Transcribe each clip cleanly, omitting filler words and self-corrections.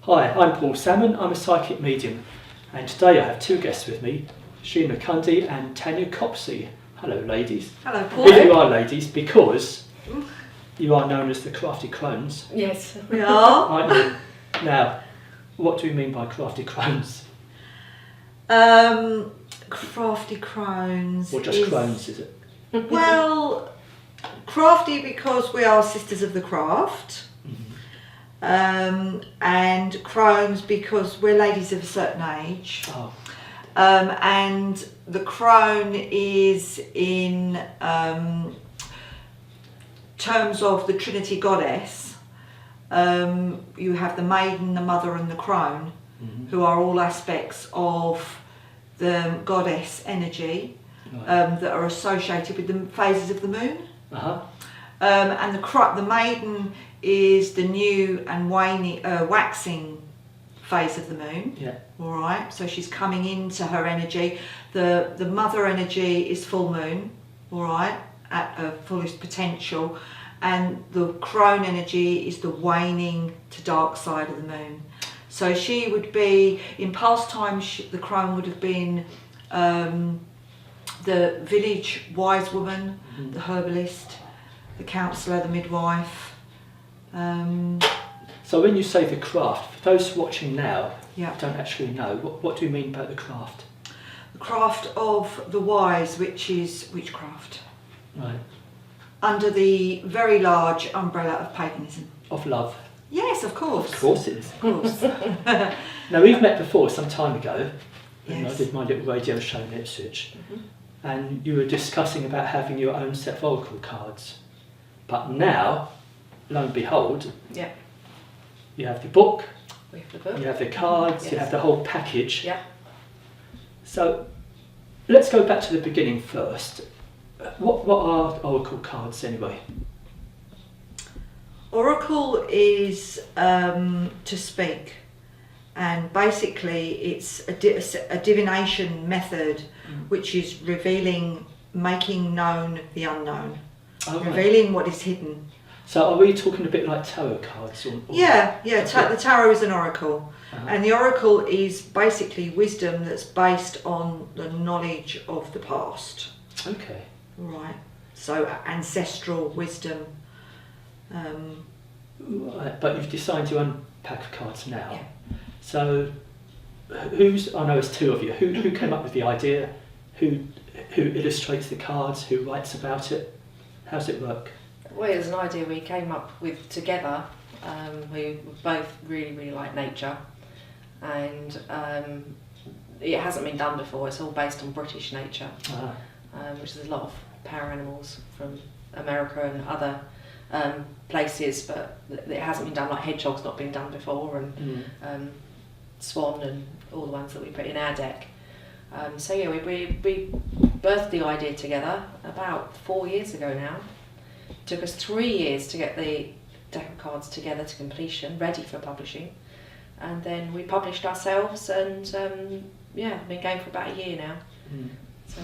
Hi, I'm Paul Salmon, I'm a psychic medium, and today I have two guests with me, Sheena Cundy and Tania Copsey. Hello ladies. Hello Paul. If you are ladies, because you are known as the Crafty Crones. Yes, we are. Aren't you? Now, what do we mean by Crafty Crones? Crafty Crones. Or just Crones, is it? Well, crafty because we are sisters of the craft. And Crones because we're ladies of a certain age. Oh. And the crone is in terms of the Trinity goddess. You have the maiden, the mother and the crone, who are all aspects of the goddess energy that are associated with the phases of the moon. And the maiden is the new and waning, waxing phase of the moon. Yeah. All right. So she's coming into her energy. The mother energy is full moon. All right, at her fullest potential, and the crone energy is the waning to dark side of the moon. So she would be in past times. The crone would have been the village wise woman, the herbalist, the counsellor, the midwife. So when you say the craft, for those watching now Yeah. who don't actually know, what do you mean by the craft? The craft of the wise, which is witchcraft, Right. under the very large umbrella of paganism. Of love. Yes, of course. Of course it is. Of course. Now we've met before some time ago, when I Yes. did my little radio show in Ipswich, and you were discussing about having your own set of oracle cards. But now, lo and behold, Yeah. you have the book, We have the book. you have the cards, you Yes. have the whole package. Yeah. So let's go back to the beginning first. What are oracle cards anyway? Oracle is to speak, and basically it's a divination method which is revealing, making known the unknown, Oh, right. revealing what is hidden. So are we talking a bit like tarot cards? Or Yeah, Okay. the tarot is an oracle. Uh-huh. And the oracle is basically wisdom that's based on the knowledge of the past. Okay. Right. So ancestral wisdom. Right, but you've designed your own pack of cards now. Yeah. So I know it's two of you. Who came up with the idea? Who illustrates the cards? Who writes about it? How does it work? Well, it was an idea we came up with together. We both really like nature, and it hasn't been done before. It's all based on British nature, which is a lot of power animals from America and other places, but it hasn't been done. Like hedgehog's not been done before, and swan and all the ones that we put in our deck. So yeah, we birthed the idea together about 4 years ago now. It took us 3 years to get the deck of cards together to completion, ready for publishing, and then we published ourselves, and been going for about a year now. So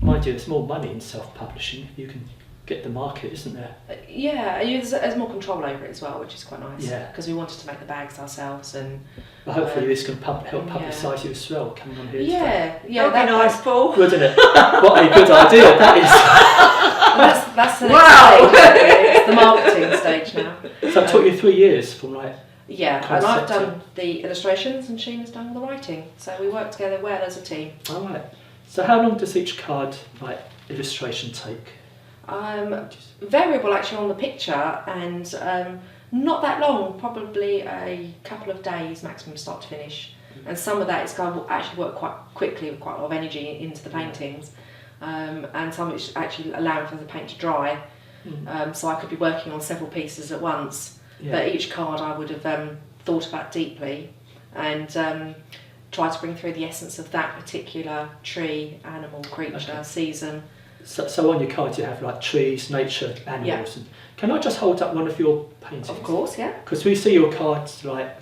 Mind you, there's more money in self-publishing. You can get the market, isn't there? there's more control over it as well, which is quite nice. Yeah. Because we wanted to make the bags ourselves, and But hopefully this can help publicise you as well, coming on here today. That'd be nice, Paul. Wouldn't it? What a good idea that is. That's the Wow. next stage, really. It's the marketing stage now. So it took you 3 years from like... Yeah, and Concept, I've done the illustrations and Sheena's done the writing, so we work together well as a team. All right. So how long does each card illustration take? Variable actually on the picture, and not that long, probably a couple of days maximum start to finish. And some of that is going to actually work quite quickly with quite a lot of energy into the paintings, and some of it's actually allowing for the paint to dry. So I could be working on several pieces at once. Yeah. But each card I would have thought about deeply, and try to bring through the essence of that particular tree, animal, creature, season. So on your cards you have like trees, nature, animals. And can I just hold up one of your paintings? Of course, yeah. Because we see your cards like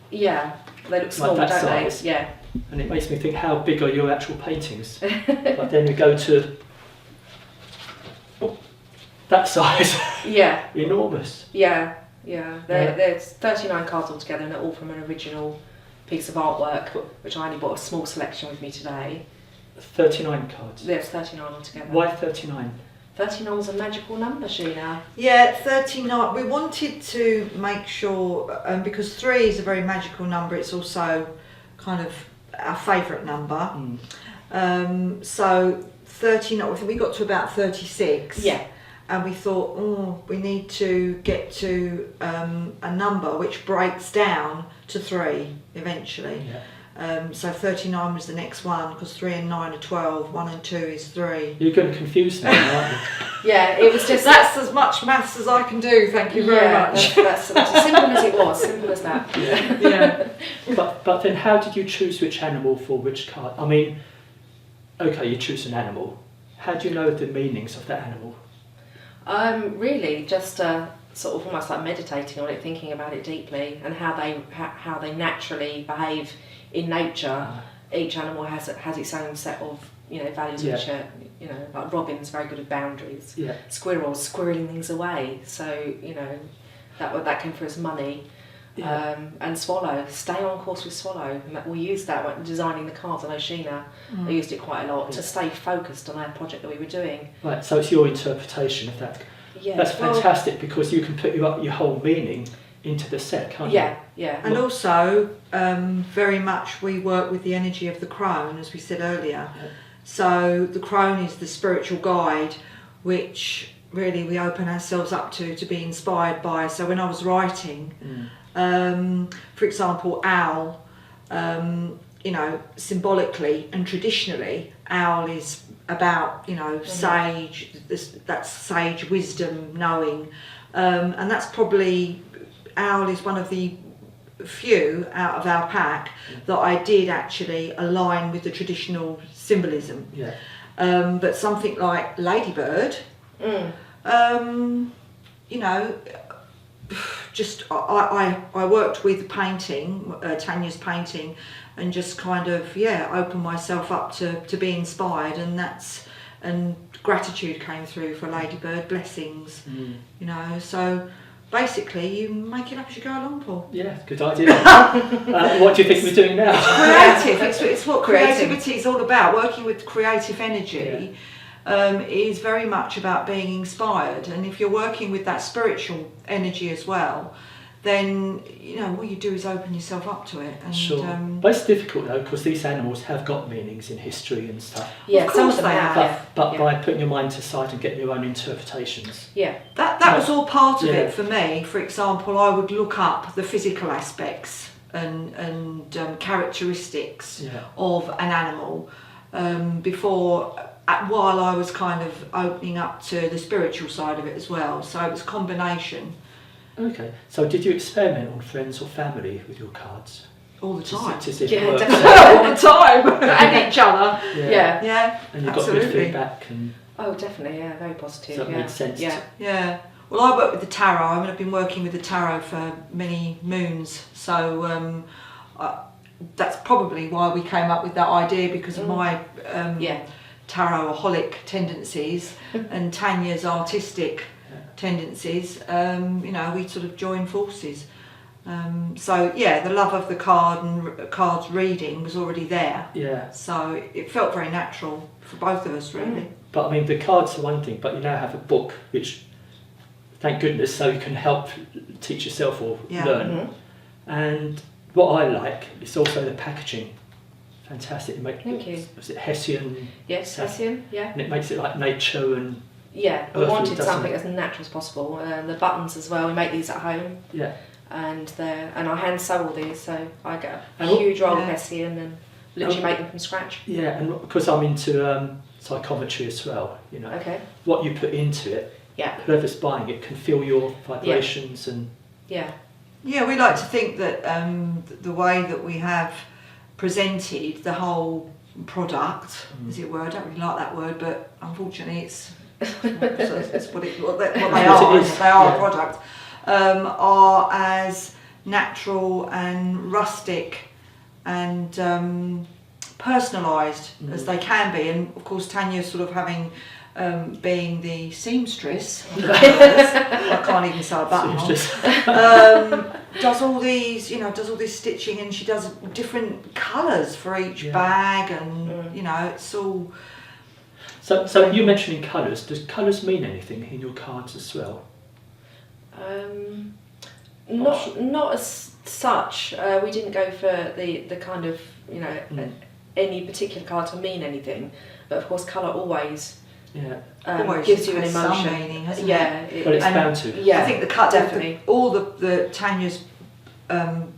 Yeah, they look small, that don't size. they? Yeah. And it makes me think, how big are your actual paintings? But then we go to that size. Yeah. Enormous. Yeah. Yeah. There's 39 cards altogether, and they're all from an original piece of artwork, which I only bought a small selection with me today. 39 cards. There's 39 altogether. Why 39? 39 was a magical number, Sheena. Yeah, 39. We wanted to make sure, because 3 is a very magical number, it's also kind of our favourite number. So 39, I think we got to about 36. Yeah. And we thought, we need to get to a number which breaks down to 3 eventually. Yeah. So 39 was the next one, because 3 and 9 are 12, 1 and 2 is 3. You're going to confuse me, aren't you? Yeah, it was just... That's as much maths as I can do, thank you very much. That's as simple as it was, simple as that. Yeah. But then how did you choose which animal for which card? I mean, okay, you choose an animal. How do you know the meanings of that animal? Really, just sort of almost like meditating on it, thinking about it deeply, and how they naturally behave in nature. Each animal has its own set of values, which are like Robin's very good at boundaries. Yeah. Squirrel's squirreling things away, so that came for his money. Yeah. And Swallow, stay on course with Swallow. And we used that when designing the cards. I know Sheena, I used it quite a lot to stay focused on our project that we were doing. Right, so it's your interpretation of that. Yeah, that's fantastic, because you can put your whole meaning into the set, can't you? Yeah. And also, very much we work with the energy of the crone, as we said earlier. Yeah. So the crone is the spiritual guide, which really we open ourselves up to be inspired by. So when I was writing, for example, owl, symbolically and traditionally, owl is about, sage, that's sage wisdom, knowing. And that's probably, owl is one of the few out of our pack that I did actually align with the traditional symbolism. Yeah. But something like ladybird, just I worked with painting, Tania's painting, and just kind of opened myself up to be inspired, and gratitude came through for ladybird, blessings, so basically you make it up as you go along, Paul. Yeah, good idea. What do you think we're doing now? Creative, it's what creativity is all about. Working with creative energy is very much about being inspired, and if you're working with that spiritual energy as well, then what you do is open yourself up to it. And, sure. But it's difficult though, because these animals have got meanings in history and stuff. Yeah, of course they have. But by putting your mind to side and getting your own interpretations. Yeah. That was all part of it for me. For example, I would look up the physical aspects and characteristics of an animal while I was kind of opening up to the spiritual side of it as well. So it was a combination. Okay, so did you experiment on friends or family with your cards? All the time. To see if it works? All the time. And each other. Yeah. And you got absolutely. good feedback? Oh, definitely, very positive. So that made sense? Yeah. Well, I work with the tarot. I mean, I've been working with the tarot for many moons. So that's probably why we came up with that idea, because of my tarot-aholic tendencies and Tania's artistic tendencies. We sort of join forces. The love of the card and cards reading was already there. Yeah. So it felt very natural for both of us, really. But I mean, the cards are one thing, but you now have a book, which, thank goodness, so you can help teach yourself or learn. And what I like is also the packaging. Fantastic. Thank you. Was it Hessian? Yes, Hessian, And it makes it like nature and... Yeah, we wanted something as as natural as possible. The buttons as well, we make these at home. Yeah. And I hand sew all these, so I get a huge roll of Hessian and literally make them from scratch. Yeah, and because I'm into psychometry as well, Okay. what you put into it, whoever's buying it can feel your vibrations and... Yeah, we like to think that the way that we have presented the whole product, as it were, I don't really like that word, but unfortunately it's what they are. They are a product. Are as natural and rustic and personalised as they can be, and of course Tania's sort of having being the seamstress, I can't even sew a button on, does all these, does all this stitching, and she does different colours for each bag, and it's all. So you mentioning colours. Does colours mean anything in your cards as well? Not as such. We didn't go for the kind of any particular card to mean anything, but of course colour always gives you an emotion. Some meaning, hasn't it? Well, it's bound to. Yeah, I think the cut definitely. All the Tania's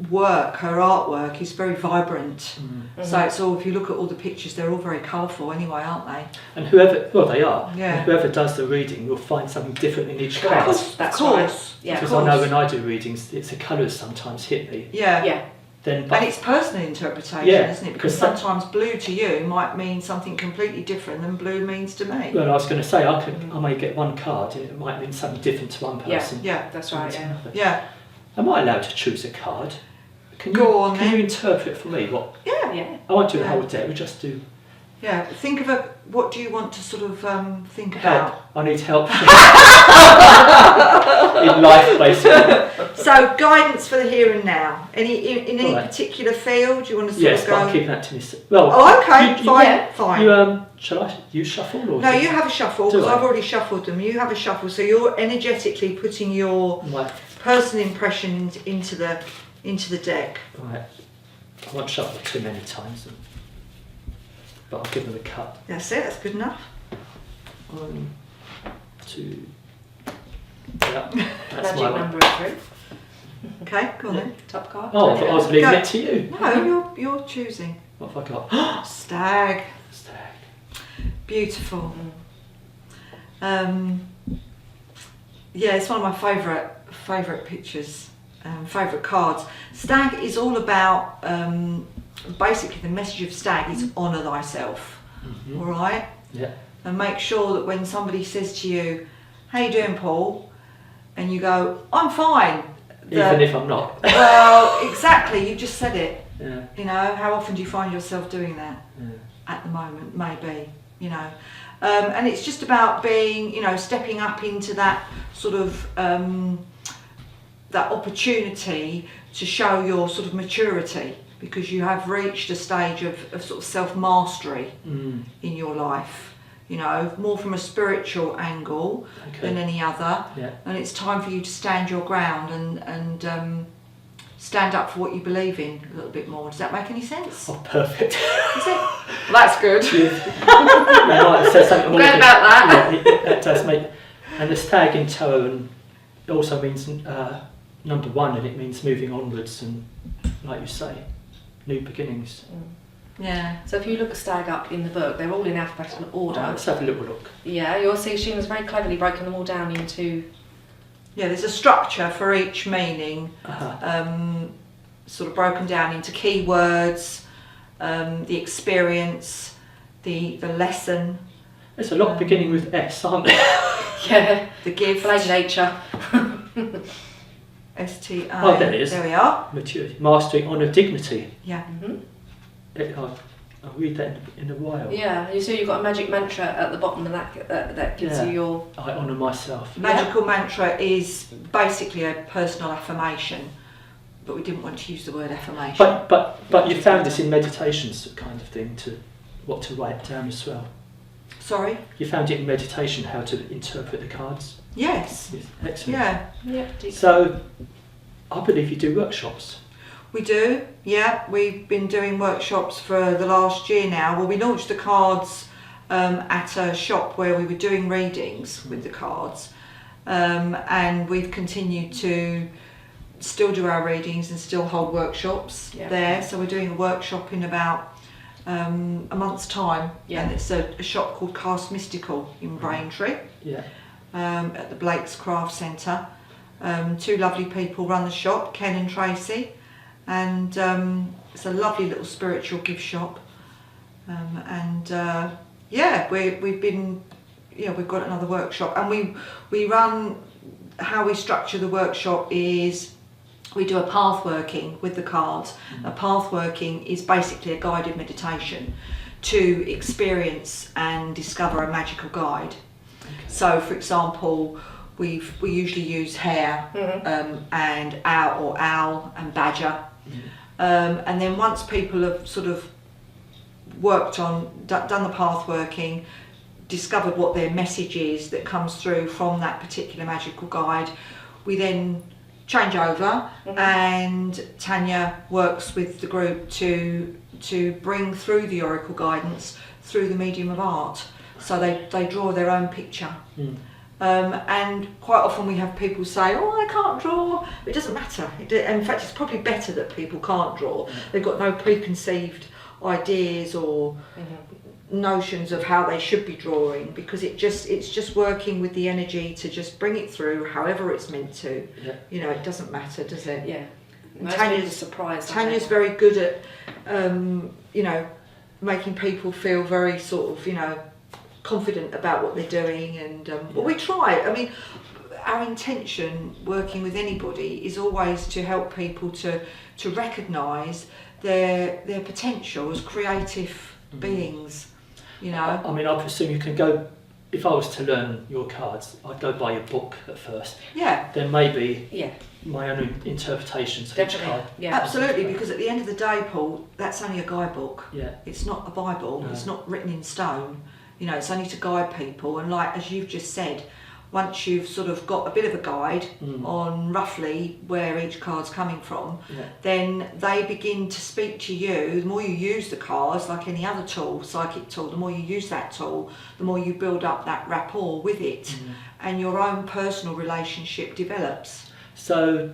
work, her artwork is very vibrant. So it's all. If you look at all the pictures, they're all very colourful anyway, aren't they? And they are. Yeah. And whoever does the reading will find something different in each card. That's of course. right. Yeah. Because I know when I do readings, it's the colours sometimes hit me. Yeah. And it's personal interpretation, isn't it? Because sometimes blue to you might mean something completely different than blue means to me. Well, I was going to say I may get one card and it might mean something different to one person. Yeah, that's right. Yeah. Am I allowed to choose a card? Can you interpret for me what? Yeah. I won't do the whole deck. We just do. Yeah. Think of what do you want to sort of think Help. about? I need help in life, basically. So guidance for the here and now. In any particular field you want to sort of go? Yes, but I'm keeping that to myself. Well. Oh, okay. Fine. Shall you shuffle or? No, you have a shuffle because I? I've already shuffled them. You have a shuffle, so you're energetically putting your personal impression into the deck. Right. I won't shuffle too many times, but I'll give them a cut. That's it. That's good enough. 1, 2. Yeah, that's Magic my number one. of 3. Okay, go on then. Top card. Oh, but I was leaving it to you. No, you're choosing. What have I got? Stag. Stag. Beautiful. Yeah, it's one of my favourite pictures, favourite cards. Stag is all about, basically the message of stag is honour thyself, all right? Yeah. And make sure that when somebody says to you, how you doing, Paul? And you go, I'm fine. Even if I'm not. Well, exactly, you just said it. Yeah. How often do you find yourself doing that? Yeah. At the moment, maybe, and it's just about being, stepping up into that sort of that opportunity to show your sort of maturity, because you have reached a stage of sort of self-mastery in your life, more from a spiritual angle than any other. Yeah. And it's time for you to stand your ground and stand up for what you believe in a little bit more. Does that make any sense? Oh, perfect. Is it? Well, that's good. I'm glad about that. Yeah, that does make. And the stag in tarot and it also means number 1, and it means moving onwards and, like you say, new beginnings. Yeah. So if you look at stag up in the book, they're all in alphabetical order. Let's have a little look. Yeah, you'll see Sheena's very cleverly broken them all down into. Yeah, there's a structure for each meaning, sort of broken down into keywords, the experience, the lesson. There's a lot beginning with S, aren't there? Yeah. The gift. Blame nature. STA. Oh, there it is. There we are. Maturity, mastering, honour, dignity. Yeah. I'll read that in a while. Yeah, you see you've got a magic mantra at the bottom, and that gives you your. I honour myself. Magical mantra is basically a personal affirmation, but we didn't want to use the word affirmation. But you found this in meditations kind of thing what to write down as well. Sorry? You found it in meditation how to interpret the cards. Yes. Excellent. Yeah. So I believe you do workshops. We do, yeah. We've been doing workshops for the last year now. Well, we launched the cards at a shop where we were doing readings with the cards, and we've continued to still do our readings and still hold workshops there. So we're doing a workshop in about a month's time, and it's a shop called Cast Mystical in Braintree, at the Blake's Craft Centre. 2 lovely people run the shop, Ken and Tracy. And it's a lovely little spiritual gift shop, we've got another workshop, and we run. How we structure the workshop is we do a path working with the cards. A path working is basically a guided meditation to experience and discover a magical guide. Okay. So, for example, we usually use hare and owl and badger, and then once people have sort of worked on, done the path working, discovered what their message is that comes through from that particular magical guide, we then change over, and Tania works with the group to bring through the oracle guidance through the medium of art. So they draw their own picture. And quite often we have people say, oh, I can't draw. It doesn't matter. In fact, it's probably better that people can't draw. They've got no preconceived ideas or notions of how they should be drawing, because it's just working with the energy to just bring it through however it's meant to. You know, it doesn't matter, does it? Yeah. Tania's very good at you know, making people feel very sort of, you know, confident about what they're doing, and well, we try. I mean, our intention working with anybody is always to help people to recognise their potential as creative beings. You know, I mean, I presume you can go. If I was to learn your cards, I'd go buy your book at first. Yeah. Then maybe my own interpretations of each card. Yeah. Absolutely, because at the end of the day, Paul, that's only a guidebook. Yeah. It's not a Bible. No. It's not written in stone. You know, it's only to guide people. And like as you've just said, once you've sort of got a bit of a guide on roughly where each card's coming from, then they begin to speak to you. The more you use the cards, like any other tool, psychic tool, the more you use that tool, the more you build up that rapport with it, and your own personal relationship develops. So,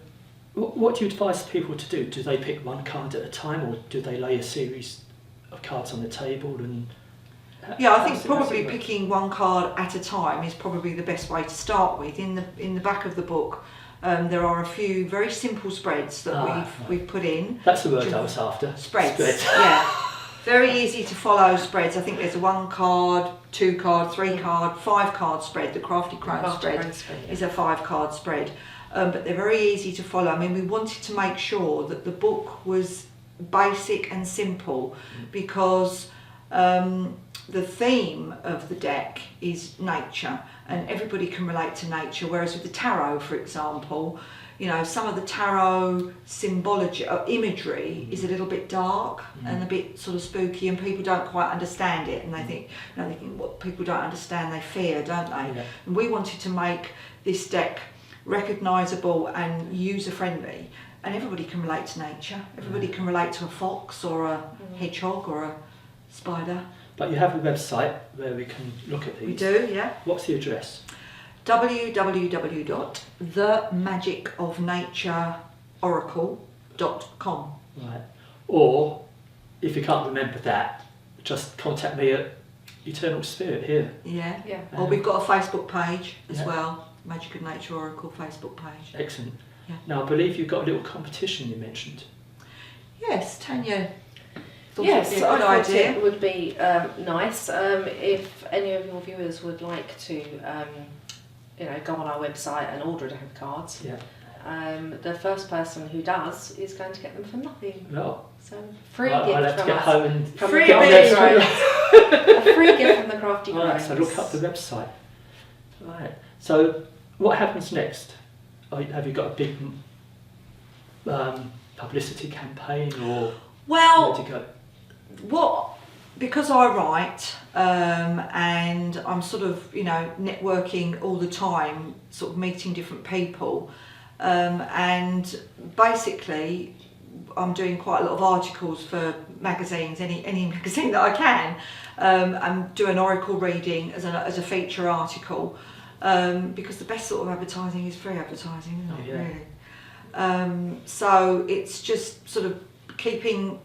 what do you advise people to do? Do they pick one card at a time, or do they lay a series of cards on the table and... Yeah, I think probably picking one card at a time is probably the best way to start with. In the back of the book, there are a few very simple spreads that we've put in. That's the word I was after. Spreads. Yeah, very easy to follow spreads. I think there's a 1 card, 2 card, 3 card, 5 card spread. The Crafty Crones spread is a 5 card spread, but they're very easy to follow. I mean, we wanted to make sure that the book was basic and simple, because the theme of the deck is nature, and everybody can relate to nature, whereas with the tarot, for example, you know, some of the tarot symbology or imagery is a little bit dark and a bit sort of spooky, and people don't quite understand it, and they think, you know, what people don't understand they fear, don't they? Yeah. And we wanted to make this deck recognisable and user-friendly, and everybody can relate to nature. Everybody can relate to a fox or a hedgehog or a spider. But you have a website where we can look at these. We do, yeah. What's the address? www.themagicofnatureoracle.com. Right. Or, if you can't remember that, just contact me at Eternal Spirit here. Yeah. Or we've got a Facebook page as well, Magic of Nature Oracle Facebook page. Excellent. Yeah. Now, I believe you've got a little competition you mentioned. Yes, Tania. Yes, I thought it would be nice if any of your viewers would like to, you know, go on our website and order a deck of cards. Yeah. The first person who does is going to get them for nothing. No. So free gift I'll have to from get us. home and Free get on gift. A free gift from the Crafty Crones. Right, so look up the website. Right. So what happens next? Have you got a big publicity campaign, or where to go? Because I write and I'm sort of, you know, networking all the time, sort of meeting different people, and basically I'm doing quite a lot of articles for magazines, any magazine that I can, and do an oracle reading as a feature article, because the best sort of advertising is free advertising, isn't it? Really? So it's just sort of keeping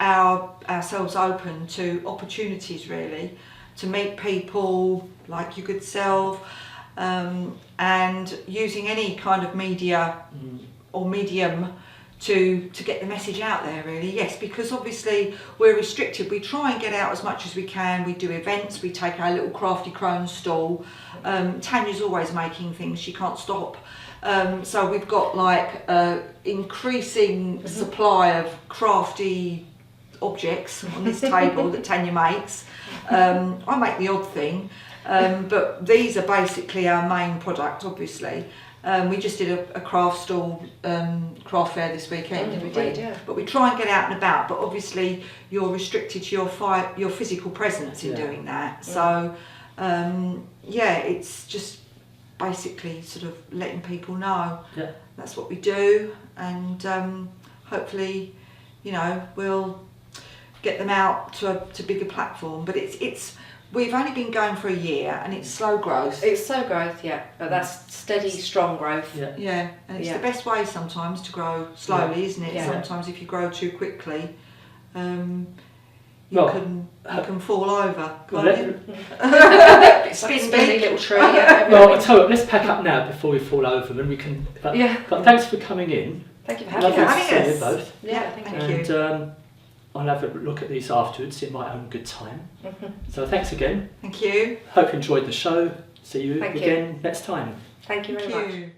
ourselves open to opportunities, really, to meet people like your good self, and using any kind of media or medium to get the message out there, really. Yes, because obviously we're restricted. We try and get out as much as we can. We do events, we take our little Crafty Crones stall. Tania's always making things, she can't stop. So we've got like increasing supply of crafty objects on this table that Tania makes. I make the odd thing, but these are basically our main product, obviously. We just did a craft stall, craft fair this weekend, didn't we? Did, yeah. But we try and get out and about, but obviously you're restricted to your physical presence in doing that. So, it's just basically sort of letting people know that's what we do, and hopefully, we'll get them out to bigger platform. But it's we've only been going for a year, and it's slow growth. It's slow growth, but that's steady, strong growth. Yeah, and it's the best way sometimes to grow slowly, isn't it? Sometimes if you grow too quickly, you can fall over. Spindly little tree. Well, I tell you what, let's pack up now before we fall over, and we can. But thanks for coming in. Thank you for having Lovely us. to see you both. Yeah, thank you. And I'll have a look at these afterwards in my own good time. So thanks again. Thank you. Hope you enjoyed the show. See you Thank again next time. Thank you very much.